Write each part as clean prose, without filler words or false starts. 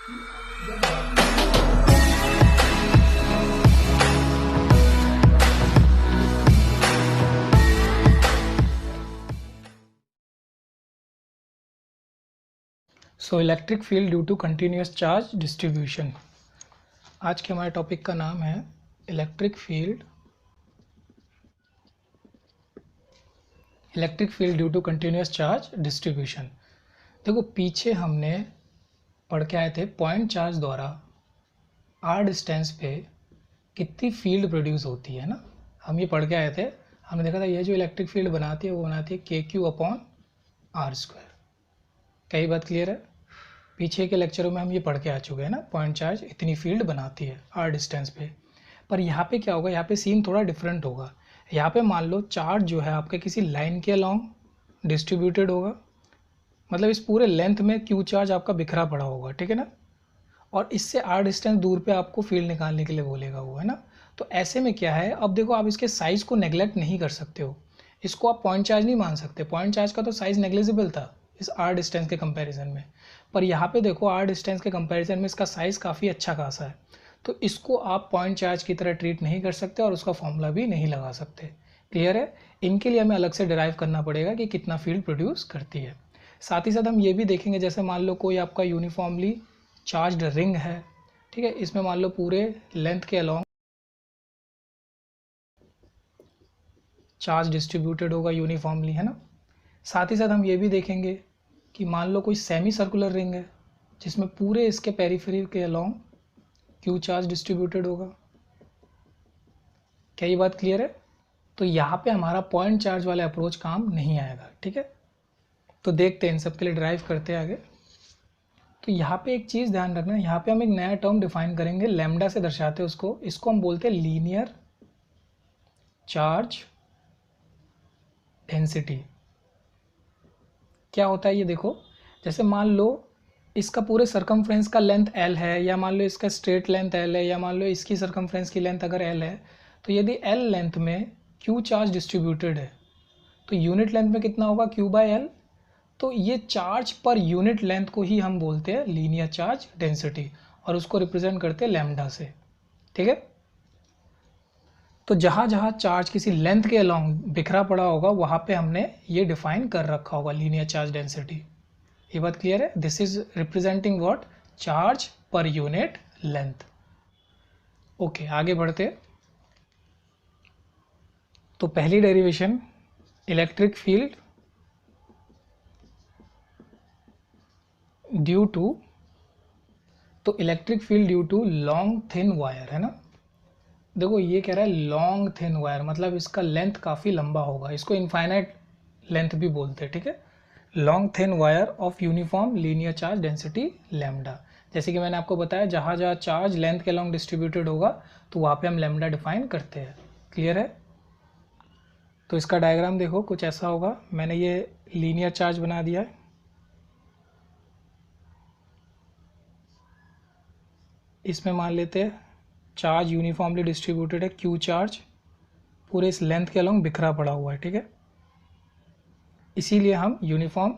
So electric field due to continuous charge distribution. आज के हमारे टॉपिक का नाम है electric field due to continuous charge distribution. देखो पीछे हमने पढ़ के आए थे पॉइंट चार्ज द्वारा आर डिस्टेंस पे कितनी फील्ड प्रोड्यूस होती है ना, हम ये पढ़ के आए थे। हमने देखा था ये जो इलेक्ट्रिक फील्ड बनाती है वो बनाती है KQ/R²। क्या ये बात क्लियर है? पीछे के लेक्चरों में हम ये पढ़ के आ चुके हैं ना, पॉइंट चार्ज इतनी फील्ड बनाती है आर डिस्टेंस पे। पर यहाँ पे क्या होगा, यहाँ पे सीन थोड़ा डिफरेंट होगा। यहाँ पे मान लो चार्ज जो है आपके किसी लाइन के अलॉन्ग डिस्ट्रीब्यूटेड होगा, मतलब इस पूरे लेंथ में क्यू चार्ज आपका बिखरा पड़ा होगा, ठीक है ना। और इससे आर डिस्टेंस दूर पे आपको फील्ड निकालने के लिए बोलेगा वो, है ना। तो ऐसे में क्या है, अब देखो आप इसके साइज़ को नेग्लेक्ट नहीं कर सकते हो, इसको आप पॉइंट चार्ज नहीं मान सकते। पॉइंट चार्ज का तो साइज़ नेग्लिजिबल था इस आर डिस्टेंस के कंपैरिजन में, पर यहाँ पे देखो आर डिस्टेंस के कंपैरिजन में इसका साइज़ काफ़ी अच्छा खासा है। तो इसको आप पॉइंट चार्ज की तरह ट्रीट नहीं कर सकते और उसका फॉर्मूला भी नहीं लगा सकते। क्लियर है? इनके लिए हमें अलग से डिराइव करना पड़ेगा कि कितना फील्ड प्रोड्यूस करती है। साथ ही साथ हम ये भी देखेंगे, जैसे मान लो कोई आपका यूनिफॉर्मली चार्ज्ड रिंग है, ठीक है, इसमें मान लो पूरे लेंथ के अलॉन्ग चार्ज डिस्ट्रीब्यूटेड होगा यूनिफॉर्मली, है ना। साथ ही साथ हम ये भी देखेंगे कि मान लो कोई सेमी सर्कुलर रिंग है जिसमें पूरे इसके पेरिफेरी के अलॉन्ग क्यू चार्ज डिस्ट्रीब्यूटेड होगा। क्या ये बात क्लियर है? तो यहाँ पे हमारा पॉइंट चार्ज वाला अप्रोच काम नहीं आएगा, ठीक है। तो देखते हैं, इन सब के लिए ड्राइव करते हैं आगे। तो यहाँ पे एक चीज़ ध्यान रखना, यहाँ पे हम एक नया टर्म डिफाइन करेंगे, लैम्डा से दर्शाते हैं उसको। इसको हम बोलते हैं लीनियर चार्ज डेंसिटी। क्या होता है ये देखो, जैसे मान लो इसका पूरे सरकमफ्रेंस का लेंथ L है, या मान लो इसका स्ट्रेट लेंथ L है, या मान लो इसकी सरकमफ्रेंस की लेंथ अगर L है, तो यदि L लेंथ में Q चार्ज डिस्ट्रीब्यूटेड है तो यूनिट लेंथ में कितना होगा, Q/L। तो ये चार्ज पर यूनिट लेंथ को ही हम बोलते हैं लीनियर चार्ज डेंसिटी, और उसको रिप्रेजेंट करते हैं लैम्डा से, ठीक है। तो जहाँ जहाँ चार्ज किसी लेंथ के अलॉन्ग बिखरा पड़ा होगा वहाँ पे हमने ये डिफाइन कर रखा होगा लीनियर चार्ज डेंसिटी। ये बात क्लियर है? This is representing what, charge per unit length. Okay, आगे बढ़ते। तो पहली derivation, electric field due to, तो electric field due to long thin wire, है ना। देखो ये कह रहा है लॉन्ग थिन वायर, मतलब इसका लेंथ काफ़ी लंबा होगा, इसको इनफाइनाइट लेंथ भी बोलते हैं, ठीक है। Long thin wire of uniform linear charge density lambda. जैसे कि मैंने आपको बताया, जहाँ जहाँ चार्ज लेंथ के लॉन्ग डिस्ट्रीब्यूटेड होगा तो वहाँ पे हम लैम्डा डिफाइन करते हैं। क्लियर है? तो इसका डायग्राम देखो कुछ ऐसा होगा। मैंने ये लीनियर चार्ज बना दिया है, इसमें मान लेते हैं चार्ज यूनिफॉर्मली डिस्ट्रीब्यूटेड है, क्यू चार्ज पूरे इस लेंथ के अलॉन्ग बिखरा पड़ा हुआ है, ठीक है। इसीलिए हम uniform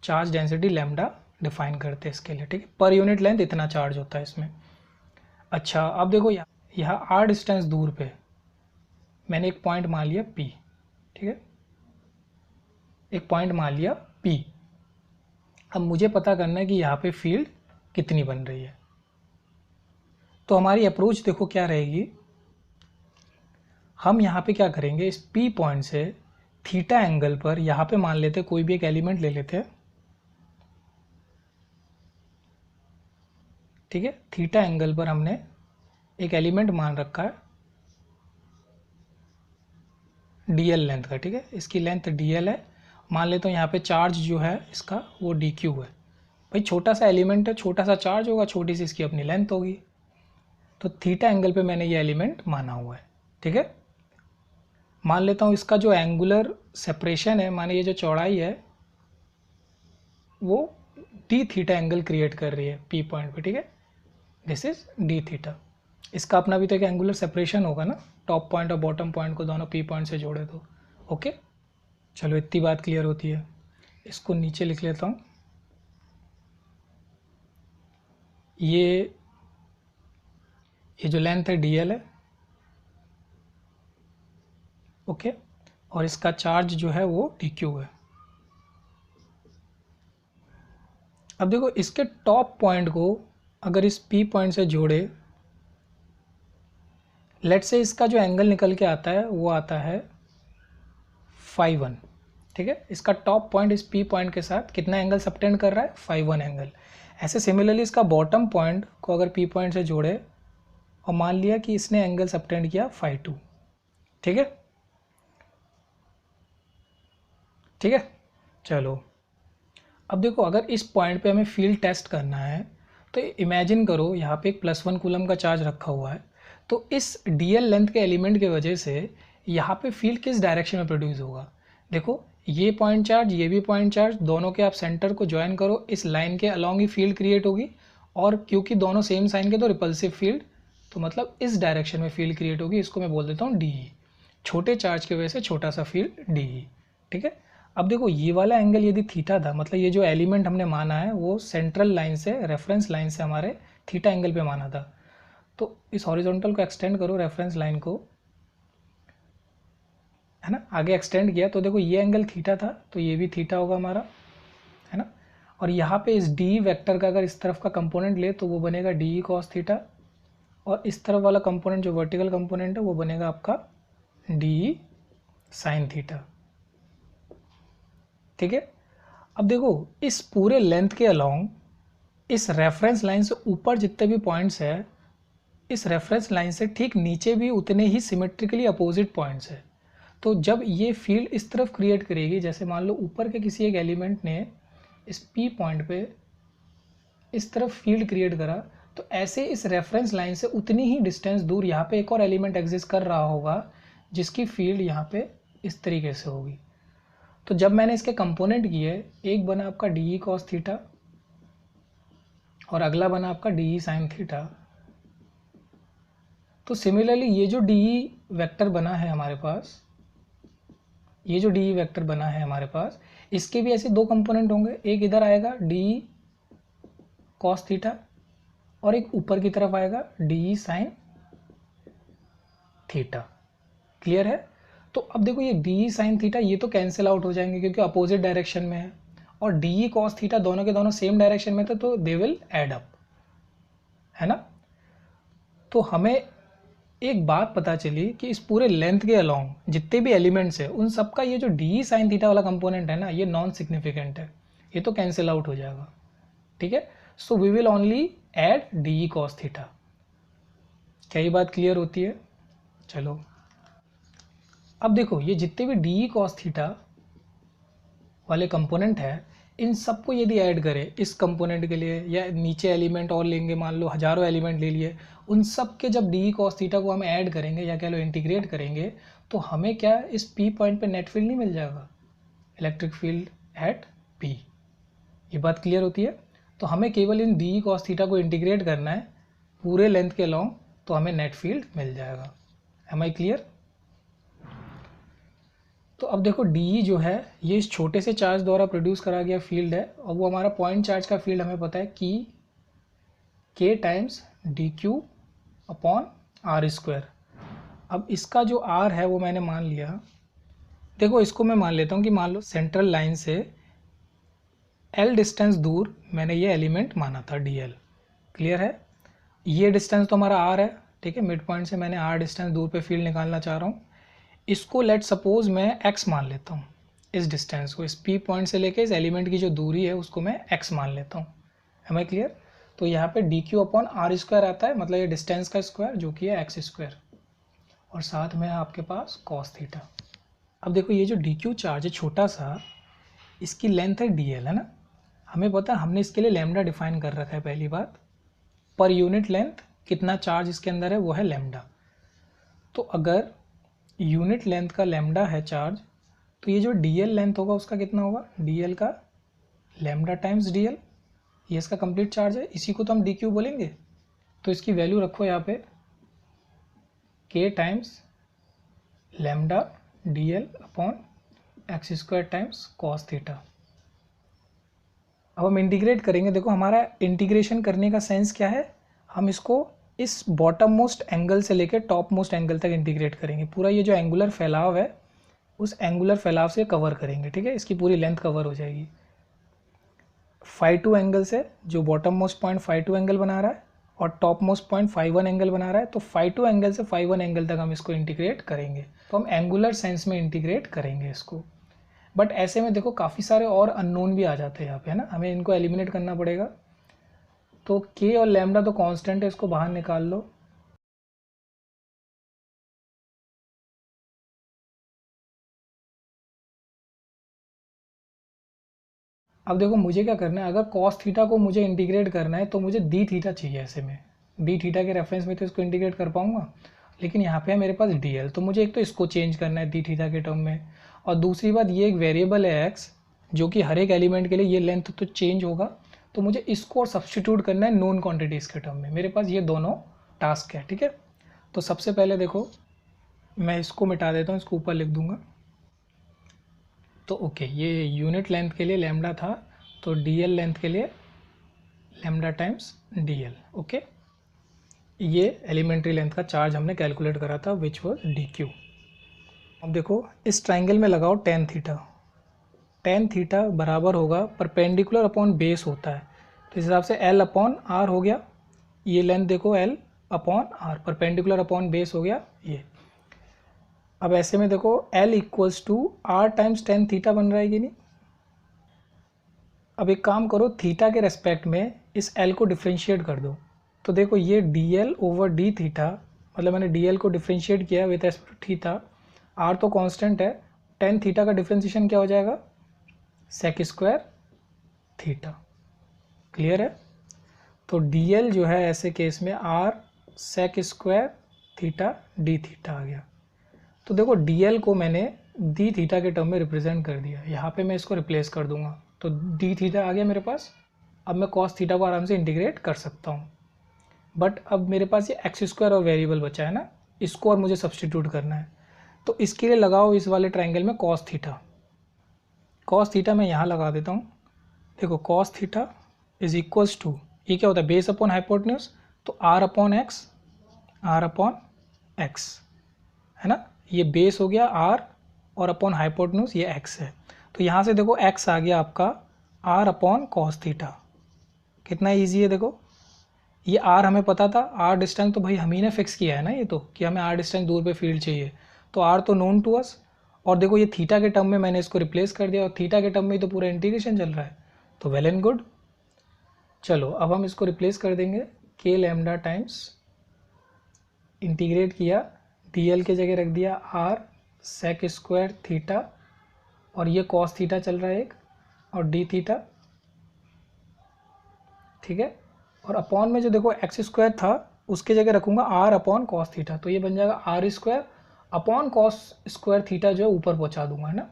charge density lambda define करते हैं इसके लिए, ठीक है। पर यूनिट लेंथ इतना चार्ज होता है इसमें। अच्छा, अब देखो यहाँ आर डिस्टेंस दूर पे मैंने एक पॉइंट मान लिया P, ठीक है, एक पॉइंट मान लिया P। अब मुझे पता करना है कि यहाँ पे फील्ड कितनी बन रही है। तो हमारी अप्रोच देखो क्या रहेगी, हम यहाँ पे क्या करेंगे, इस P पॉइंट से थीटा एंगल पर यहाँ पे मान लेते कोई भी एक एलिमेंट ले लेते हैं, ठीक है। थीटा एंगल पर हमने एक एलिमेंट मान रखा है dl लेंथ का, ठीक है। इसकी लेंथ dl है, मान लेते हो यहाँ पे चार्ज जो है इसका वो dq है। भाई छोटा सा एलिमेंट है, छोटा सा चार्ज होगा, छोटी सी इसकी अपनी लेंथ होगी। तो थीटा एंगल पे मैंने ये एलिमेंट माना हुआ है, ठीक है। मान लेता हूँ इसका जो एंगुलर सेपरेशन है, माने ये जो चौड़ाई है वो डी थीटा एंगल क्रिएट कर रही है P पॉइंट पे, ठीक है। This is D theta. इसका अपना भी तो एक एंगुलर सेपरेशन होगा ना, टॉप पॉइंट और बॉटम पॉइंट को दोनों P पॉइंट से जोड़े तो। ओके, चलो इतनी बात क्लियर होती है। इसको नीचे लिख लेता हूँ, ये जो लेंथ है dl है, ओके, और इसका चार्ज जो है वो dq है। अब देखो इसके टॉप पॉइंट को अगर इस P पॉइंट से जोड़े, लेट से इसका जो एंगल निकल के आता है वो आता है phi 1, ठीक है। इसका टॉप पॉइंट इस P पॉइंट के साथ कितना एंगल सबटेंड कर रहा है, phi 1 एंगल। ऐसे सिमिलरली इसका बॉटम पॉइंट को अगर P पॉइंट से जोड़े और मान लिया कि इसने एंगल सबटेंड किया phi 2, ठीक है, ठीक है। चलो अब देखो अगर इस पॉइंट पे हमें फील्ड टेस्ट करना है तो इमेजिन करो यहाँ पे एक +1 कूलम का चार्ज रखा हुआ है, तो इस dl लेंथ के एलिमेंट की वजह से यहाँ पे फील्ड किस डायरेक्शन में प्रोड्यूस होगा। देखो ये पॉइंट चार्ज, ये भी पॉइंट चार्ज, दोनों के आप सेंटर को ज्वाइन करो, इस लाइन के अलॉन्ग ही फील्ड क्रिएट होगी, और क्योंकि दोनों सेम साइन के तो रिपल्सिव फील्ड, तो मतलब इस डायरेक्शन में फील्ड क्रिएट होगी। इसको मैं बोल देता हूँ डी, छोटे चार्ज की वजह से छोटा सा फील्ड डी, ठीक है। अब देखो ये वाला एंगल यदि थीटा था, मतलब ये जो एलिमेंट हमने माना है वो सेंट्रल लाइन से, रेफरेंस लाइन से हमारे थीटा एंगल पे माना था, तो इस हॉरिजॉन्टल को एक्सटेंड करो, रेफरेंस लाइन को, है ना, आगे एक्सटेंड किया तो देखो ये एंगल थीटा था, तो ये भी थीटा होगा हमारा, है ना। और यहाँ पे इस डी वेक्टर का अगर इस तरफ का कंपोनेंट ले तो वो बनेगा डी कॉस थीटा, और इस तरफ वाला कंपोनेंट जो वर्टिकल कंपोनेंट है वो बनेगा आपका डी साइन थीटा, ठीक है। अब देखो इस पूरे लेंथ के अलोंग इस रेफरेंस लाइन से ऊपर जितने भी पॉइंट्स है, इस रेफरेंस लाइन से ठीक नीचे भी उतने ही सिमेट्रिकली अपोजिट पॉइंट्स है। तो जब ये फील्ड इस तरफ क्रिएट करेगी, जैसे मान लो ऊपर के किसी एक एलिमेंट ने इस P पॉइंट पे इस तरफ फील्ड क्रिएट करा, तो ऐसे इस रेफरेंस लाइन से उतनी ही डिस्टेंस दूर यहाँ पे एक और एलिमेंट एग्जिस्ट कर रहा होगा जिसकी फील्ड यहाँ पे इस तरीके से होगी। तो जब मैंने इसके कंपोनेंट किए, एक बना आपका डी कॉस थीटा और अगला बना आपका डी साइन थीटा, तो सिमिलरली ये जो डी वेक्टर बना है हमारे पास, ये जो डी वेक्टर बना है हमारे पास, इसके भी ऐसे दो कंपोनेंट होंगे, एक इधर आएगा डी कॉस थीटा और एक ऊपर की तरफ आएगा डी साइन थीटा। क्लियर है। तो अब देखो ये डी साइन थीटा ये तो कैंसिल आउट हो जाएंगे क्योंकि अपोजिट डायरेक्शन में है, और डी कॉस थीटा दोनों के दोनों सेम डायरेक्शन में थे, तो दे विल एड अप, है ना। तो हमें एक बात पता चली कि इस पूरे लेंथ के अलोंग जितने भी एलिमेंट्स है उन सब का ये जो डी साइन थीटा वाला कंपोनेंट है ना, ये नॉन सिग्निफिकेंट है, ये तो कैंसिल आउट हो जाएगा, ठीक है। So we will only add D cos theta. क्या ये बात क्लियर होती है। चलो अब देखो ये जितने भी डी कॉस थीटा वाले कंपोनेंट है, इन सबको यदि ऐड करें इस कंपोनेंट के लिए, या नीचे एलिमेंट और लेंगे, मान लो हजारों एलिमेंट ले लिए, उन सब के जब डी कॉस थीटा को हम ऐड करेंगे या कह लो इंटीग्रेट करेंगे, तो हमें क्या इस पी पॉइंट पे नेट फील्ड नहीं मिल जाएगा, इलेक्ट्रिक फील्ड एट पी। ये बात क्लियर होती है। तो हमें केवल इन डी कॉस थीटा को इंटीग्रेट करना है पूरे लेंथ के लॉन्ग, तो हमें नेट फील्ड मिल जाएगा। Am I clear. तो अब देखो डी जो है ये इस छोटे से चार्ज द्वारा प्रोड्यूस करा गया फील्ड है, और वो हमारा पॉइंट चार्ज का फील्ड हमें पता है कि K times D Q upon R square. अब इसका जो आर है वो मैंने मान लिया, देखो इसको मैं मान लेता हूँ कि मान लो सेंट्रल लाइन से एल डिस्टेंस दूर मैंने ये एलिमेंट माना था डी एल। क्लियर है। ये डिस्टेंस तो हमारा आर है, ठीक है, मिड पॉइंट से मैंने आर डिस्टेंस दूर पे फील्ड निकालना चाह रहा हूँ। इसको लेट सपोज मैं x मान लेता हूँ, इस डिस्टेंस को, इस p पॉइंट से लेके इस एलिमेंट की जो दूरी है उसको मैं x मान लेता हूँ। Am I clear. तो यहाँ पे D Q upon R square आता है, मतलब ये डिस्टेंस का स्क्वायर जो कि है एक्स स्क्वायर, और साथ में है आपके पास कॉस थीटा। अब देखो ये जो डी क्यू चार्ज है छोटा सा, इसकी लेंथ है डी एल, है ना। हमें पता है हमने इसके लिए लैम्डा डिफाइन कर रखा है। पहली बात, पर यूनिट लेंथ कितना चार्ज इसके अंदर है वो है लैम्डा। तो अगर यूनिट लेंथ का लैम्डा है चार्ज, तो ये जो dl लेंथ होगा उसका कितना होगा, dl का लैम्डा टाइम्स dl, ये इसका कंप्लीट चार्ज है, इसी को तो हम dq बोलेंगे। तो इसकी वैल्यू रखो यहाँ पे k times lambda dl upon x square times cos theta. अब हम इंटीग्रेट करेंगे। देखो हमारा इंटीग्रेशन करने का सेंस क्या है, हम इसको इस बॉटम मोस्ट एंगल से लेकर टॉप मोस्ट एंगल तक इंटीग्रेट करेंगे। पूरा ये जो एंगुलर फैलाव है उस एंगुलर फैलाव से कवर करेंगे, ठीक है, इसकी पूरी लेंथ कवर हो जाएगी। फाई 2 एंगल से जो bottom most point phi 2 angle बना रहा है और top most point phi 1 angle बना रहा है, तो फाई 2 एंगल से फाई 1 एंगल तक हम इसको इंटीग्रेट करेंगे। तो हम एंगुलर सेंस में इंटीग्रेट करेंगे इसको। बट ऐसे में देखो काफ़ी सारे और अननोन भी आ जाते हैं यहाँ पे, है ना, हमें इनको एलिमिनेट करना पड़ेगा। तो के और लैम्डा तो कांस्टेंट है, इसको बाहर निकाल लो। अब देखो मुझे क्या करना है, अगर कॉस थीटा को मुझे इंटीग्रेट करना है तो मुझे डी थीटा चाहिए। ऐसे में डी थीटा के रेफरेंस में तो इसको इंटीग्रेट कर पाऊंगा, लेकिन यहाँ पे है मेरे पास डी एल, तो मुझे एक तो इसको चेंज करना है डी थीटा के टर्म में, और दूसरी बात ये एक वेरिएबल है एक्स जो कि हर एक एलिमेंट के लिए ये लेंथ तो चेंज होगा, तो मुझे इसको सब्सटीट्यूट करना है नोन क्वान्टिटीज़ के टर्म में। मेरे पास ये दोनों टास्क है, ठीक है। तो सबसे पहले देखो मैं इसको मिटा देता हूँ, इसको ऊपर लिख दूंगा। तो ओके, ये यूनिट लेंथ के लिए लैम्डा था, तो डीएल लेंथ के लिए लैम्डा टाइम्स डीएल। ओके, ये एलिमेंट्री लेंथ का चार्ज हमने कैलकुलेट करा था विच वॉज डी क्यू। अब देखो इस ट्राइंगल में लगाओ टेन थीटा। टेन थीटा बराबर होगा परपेंडिकुलर अपॉन बेस होता है, तो इस हिसाब से एल अपॉन आर हो गया। ये लेंथ देखो L upon R, perpendicular upon base हो गया ये। अब ऐसे में देखो L equals to R times tan theta बन रहा है कि नहीं। अब एक काम करो, थीटा के रेस्पेक्ट में इस L को डिफ्रेंशिएट कर दो। तो देखो ये DL ओवर डी थीटा, मतलब मैंने DL को डिफ्रेंशिएट किया with respect to theta, R तो कांस्टेंट है, टेन थीटा का डिफ्रेंशिएशन क्या हो जाएगा, सेक स्क्वायर थीटा। क्लियर है। तो DL जो है ऐसे केस में R sec square theta D theta आ गया। तो देखो DL को मैंने डी थीटा के टर्म में रिप्रेजेंट कर दिया, यहाँ पे मैं इसको रिप्लेस कर दूंगा, तो डी थीटा आ गया मेरे पास। अब मैं कॉस थीटा को आराम से इंटीग्रेट कर सकता हूँ। बट अब मेरे पास ये एक्स स्क्वायर और वेरिएबल बचा है ना, इसको और मुझे सब्सटीट्यूट करना है। तो इसके लिए लगाओ इस वाले ट्राइंगल में कॉस थीटा। कॉस थीटा मैं यहाँ लगा देता हूँ। देखो cos theta is equals to, ये क्या होता है, बेस अपॉन हाइपोटेन्यूज, तो R upon X, R upon X, है ना। ये बेस हो गया r और अपॉन हाइपोटेन्यूज ये x है। तो यहाँ से देखो x आ गया आपका r अपॉन कॉस थीटा। कितना इजी है देखो, ये r हमें पता था, r डिस्टेंस तो भाई हम ही ने फिक्स किया है ना, ये तो कि हमें r डिस्टेंस दूर पे फील्ड चाहिए, तो r तो नोन टू अस। और देखो ये थीटा के टर्म में मैंने इसको रिप्लेस कर दिया, और थीटा के टर्म में तो पूरा इंटीग्रेशन चल रहा है, तो वेल एंड गुड। चलो अब हम इसको रिप्लेस कर देंगे के लैम्डा टाइम्स, इंटीग्रेट किया, DL के जगह रख दिया R सेक स्क्वायर थीटा, और ये कॉस थीटा चल रहा है एक, और डी थीटा, ठीक है। और अपॉन में जो देखो एक्स स्क्वायर था उसके जगह रखूँगा R अपॉन कॉस थीटा, तो ये बन जाएगा R square upon cos square theta जो है ऊपर पहुँचा दूंगा, है ना।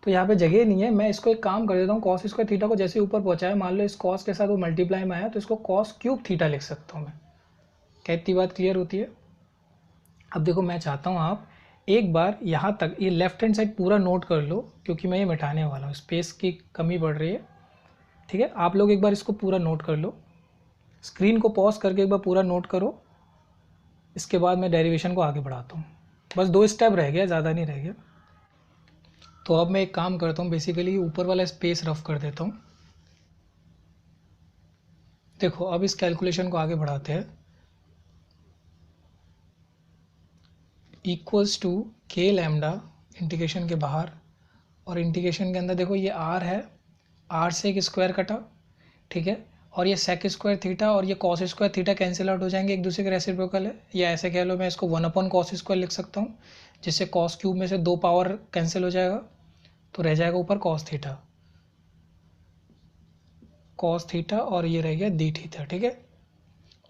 तो यहाँ पे जगह नहीं है, मैं इसको एक काम कर देता हूँ, कॉस स्क्वायर थीटा को जैसे ऊपर पहुँचाया, मान लो इस कॉस के साथ वो मल्टीप्लाई में आया, तो इसको कॉस क्यूब थीटा लिख सकता हूँ मैं। क्या इतनी बात क्लियर होती है। अब देखो मैं चाहता हूँ आप एक बार यहाँ तक ये लेफ्ट हैंड साइड पूरा नोट कर लो, क्योंकि मैं ये मिटाने वाला हूँ, स्पेस की कमी पड़ रही है, ठीक है। आप लोग एक बार इसको पूरा नोट कर लो, स्क्रीन को पॉज करके एक बार पूरा नोट करो, इसके बाद मैं डेरिवेशन को आगे बढ़ाता हूँ। बस 2 स्टेप रह गया, ज़्यादा नहीं रह गया। तो अब मैं एक काम करता हूँ, बेसिकली ऊपर वाला स्पेस रफ कर देता हूँ। देखो अब इस कैलकुलेशन को आगे बढ़ाते हैं। इक्वल्स टू के लैम्डा, इंटीग्रेशन के बाहर, और इंटीग्रेशन के अंदर देखो ये r है, r से एक स्क्वायर कटा, ठीक है, और ये सेक स्क्वायर थीटा और ये cos square theta cancel out हो जाएंगे, एक दूसरे के रेसिप्रोकल है, या ऐसे कह लो मैं इसको 1 अपॉन कॉस स्क्वायर लिख सकता हूँ, जिससे कॉस क्यूब में से 2 पावर कैंसिल हो जाएगा, तो रह जाएगा ऊपर कॉस थीटा, कॉस थीटा, और ये रह गया डी थीटा, ठीक है।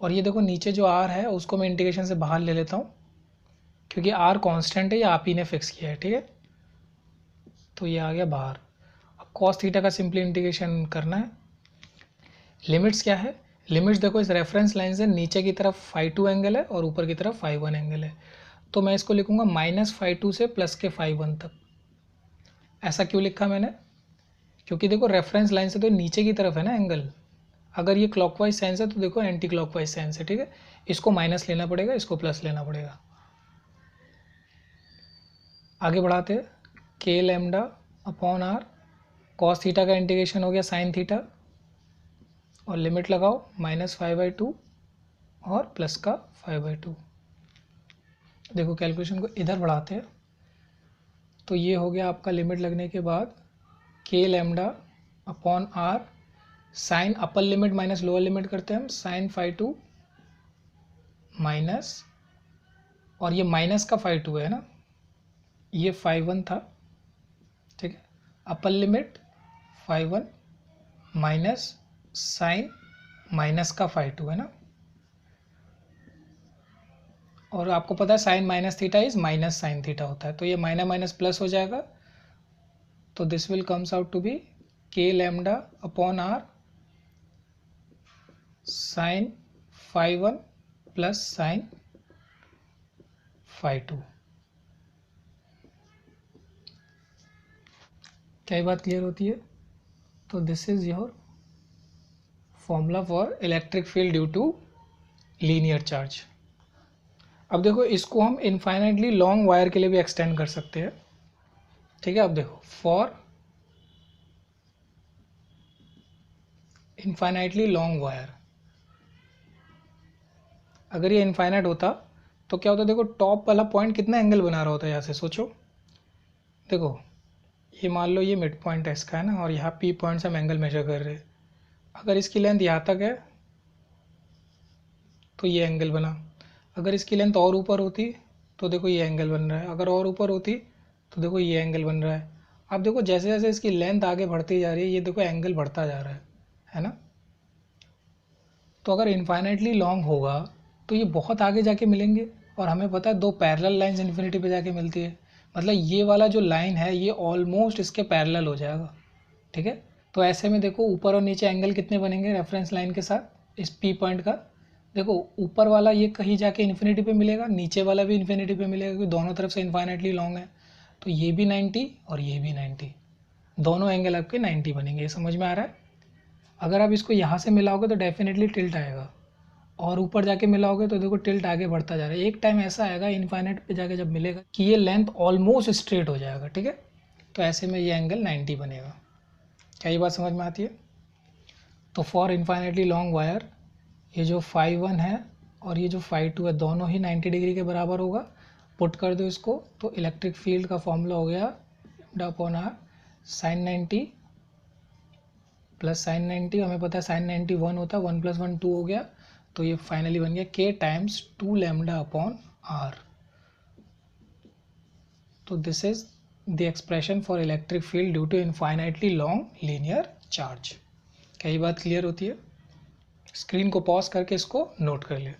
और ये देखो नीचे जो r है उसको मैं इंटीग्रेशन से बाहर ले लेता हूँ, क्योंकि r कांस्टेंट है, ये आप ही ने फिक्स किया है, ठीक है। तो ये आ गया बाहर। अब कॉस थीटा का सिंपली इंटीग्रेशन करना है। लिमिट्स क्या है, लिमिट्स देखो इस रेफरेंस लाइन से नीचे की तरफ फाई 2 एंगल है और ऊपर की तरफ फाई 1 एंगल है, तो मैं इसको लिखूंगा माइनस फाई 2 से प्लस के फाई 1 तक। ऐसा क्यों लिखा मैंने, क्योंकि देखो रेफरेंस लाइन से तो नीचे की तरफ है ना एंगल। अगर ये क्लॉकवाइज साइन है तो देखो एंटी क्लॉकवाइज साइन है, ठीक है। इसको माइनस लेना पड़ेगा, इसको प्लस लेना पड़ेगा। आगे बढ़ाते हैं, K lambda upon R, cos theta का इंटीग्रेशन हो गया साइन थीटा, और लिमिट लगाओ -5/2 और प्लस का 5/2। देखो कैलकुलेशन को इधर बढ़ाते हैं तो ये हो गया आपका लिमिट लगने के बाद K lambda upon R, sine upper limit minus lower limit करते हैं हम, साइन 5/2 माइनस, और ये माइनस का 5/2 है ना, ये 5/1 था, ठीक है। Upper limit 5/1 minus sine minus का 5/2 है ना, और आपको पता है sine minus theta is minus sine theta होता है, तो ये माइनस माइनस प्लस हो जाएगा। तो this will comes out to be K lambda upon R sine 5/1 plus sine 5/2। क्या ये बात क्लियर होती है? तो this is your formula for electric field due to linear charge. अब देखो इसको हम इनफाइनाइटली लॉन्ग वायर के लिए भी एक्सटेंड कर सकते हैं, ठीक है। अब देखो फॉर इनफाइनाइटली लॉन्ग वायर, अगर ये इनफाइनाइट होता तो क्या होता, देखो टॉप वाला पॉइंट कितना एंगल बना रहा होता है यहाँ से, सोचो। देखो ये मान लो ये मिड पॉइंट है इसका, है ना, और यहाँ पी पॉइंट से हम एंगल मेजर कर रहे हैं। अगर इसकी लेंथ यहाँ तक है तो ये एंगल बना, अगर इसकी लेंथ और ऊपर होती तो देखो ये एंगल बन रहा है, अगर और ऊपर होती तो देखो ये एंगल बन रहा है। अब देखो जैसे जैसे इसकी लेंथ आगे बढ़ती जा रही है, ये देखो एंगल बढ़ता जा रहा है ना। तो अगर इनफाइनाइटली लॉन्ग होगा तो ये बहुत आगे जाके मिलेंगे, और हमें पता है दो पैरेलल लाइंस इन्फिनिटी पे जाके मिलती है, मतलब ये वाला जो लाइन है ये ऑलमोस्ट इसके पैरेलल हो जाएगा, ठीक है। तो ऐसे में देखो ऊपर और नीचे एंगल कितने बनेंगे रेफरेंस लाइन के साथ इस पी पॉइंट का। देखो ऊपर वाला ये कहीं जाके इन्फिनिटी पे मिलेगा, नीचे वाला भी इन्फिनिटी पे मिलेगा, क्योंकि दोनों तरफ से इनफाइनाइटली लॉन्ग है। तो ये भी 90 और ये भी 90, दोनों एंगल आपके 90 बनेंगे। ये समझ में आ रहा है? अगर आप इसको यहाँ से मिलाओगे तो डेफिनेटली टिल्ट आएगा, और ऊपर जाके मिलाओगे तो देखो टिल्ट आगे बढ़ता जा रहा है। एक टाइम ऐसा आएगा इनफाइनाइट पे जाके जब मिलेगा कि ये लेंथ ऑलमोस्ट स्ट्रेट हो जाएगा, ठीक है। तो ऐसे में ये एंगल 90 बनेगा। क्या ये बात समझ में आती है? तो फॉर इनफाइनाइटली लॉन्ग वायर ये जो 5/1 है और ये जो 5/2 है दोनों ही 90 डिग्री के बराबर होगा। पुट कर दो इसको तो इलेक्ट्रिक फील्ड का फॉर्मूला हो गया lambda upon R sine 90 plus sine 90, हमें पता है साइन 90 1 होता है, 1 + 1 2 हो गया, तो ये फाइनली बन गया k times 2 lambda upon R. तो this is the expression for electric field due to infinitely long linear charge. क्या ये बात क्लियर होती है? स्क्रीन को पॉज करके इसको नोट कर ले।